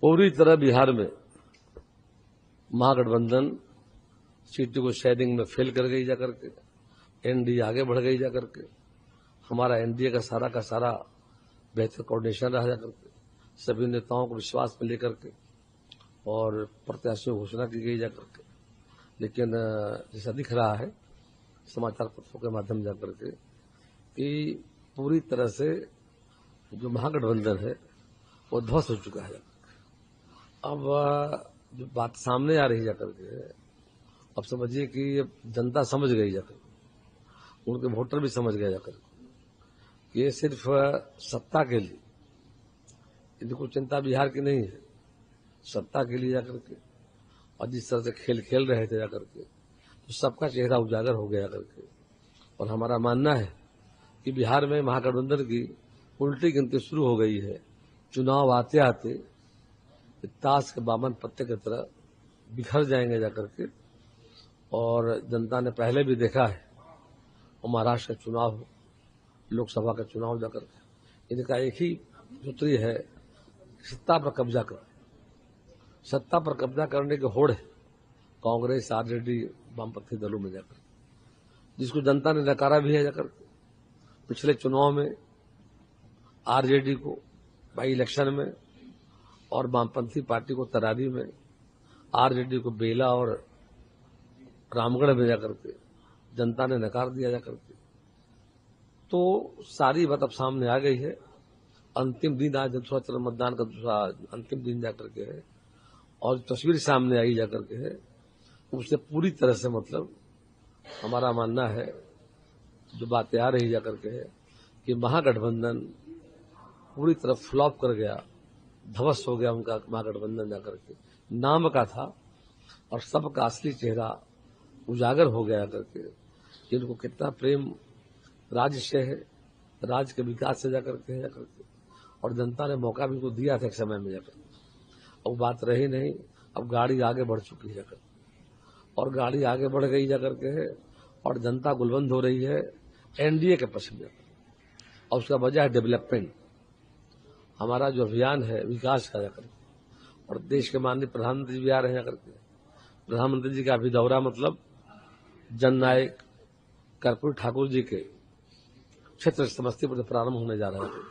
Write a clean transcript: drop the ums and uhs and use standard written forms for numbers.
पूरी तरह बिहार में महागठबंधन सीटों को शेयरिंग में फेल कर गई जाकर के, एनडीए आगे बढ़ गई जाकर के। हमारा एनडीए का सारा बेहतर कोऑर्डिनेशन रहा जाकर के, सभी नेताओं को विश्वास में लेकर के और प्रत्याशियों की घोषणा की गई जाकर के। लेकिन जैसा दिख रहा है समाचार पत्रों के माध्यम जाकर के कि पूरी तरह से जो महागठबंधन है वो ध्वस्त हो चुका है। अब जो बात सामने आ रही जाकर के, अब समझिए कि ये जनता समझ गई जाकर, उनके वोटर भी समझ गए जाकर कि ये सिर्फ सत्ता के लिए, इनको चिंता बिहार की नहीं है, सत्ता के लिए जाकर के। और जिस तरह से खेल रहे थे जाकर के, तो सबका चेहरा उजागर हो गया जाकर के। और हमारा मानना है कि बिहार में महागठबंधन की उल्टी गिनती शुरू हो गई है। चुनाव आते आते ताश के बावन पत्ते की तरह बिखर जाएंगे जाकर के। और जनता ने पहले भी देखा है, और महाराष्ट्र का चुनाव हो, लोकसभा का चुनाव जाकर के, इनका एक ही सूत्री है, सत्ता पर कब्जा कर। सत्ता पर कब्जा करने की होड़ है कांग्रेस, आरजेडी, वामपंथी दलों में जाकर, जिसको जनता ने नकारा भी है जाकर। पिछले चुनाव में आरजेडी को बाई इलेक्शन में और वामपंथी पार्टी को तरारी में, आरजेडी को बेला और रामगढ़ में जाकर के जनता ने नकार दिया जाकर के। तो सारी बात अब सामने आ गई है। अंतिम दिन आज दूसरा चरण मतदान का दूसरा अंतिम दिन जाकर के है, और तस्वीर सामने आई जाकर के है, उससे पूरी तरह से मतलब हमारा मानना है, जो बातें आ रही जाकर के है कि महागठबंधन पूरी तरह फ्लॉप कर गया, ध्वस्त हो गया उनका महागठबंधन जाकर के। नाम का था और सबका असली चेहरा उजागर हो गया करके, जिनको कितना प्रेम राज्य से है, राज्य के विकास से जाकर के जाकर के, और जनता ने मौका भी उनको दिया था एक समय में जाकर। अब बात रही नहीं, अब गाड़ी आगे बढ़ चुकी है जाकर, और गाड़ी आगे बढ़ गई जाकर के है, और जनता गुलबंद हो रही है एनडीए के पक्ष में। और उसका वजह है डेवलपमेंट। हमारा जो अभियान है विकास का जाकर, और देश के माननीय प्रधानमंत्री भी आ रहे हैं जाकर के। प्रधानमंत्री जी का अभी दौरा मतलब जननायक कर्पूरी ठाकुर जी के क्षेत्र समस्तीपुर से प्रारंभ होने जा रहा है।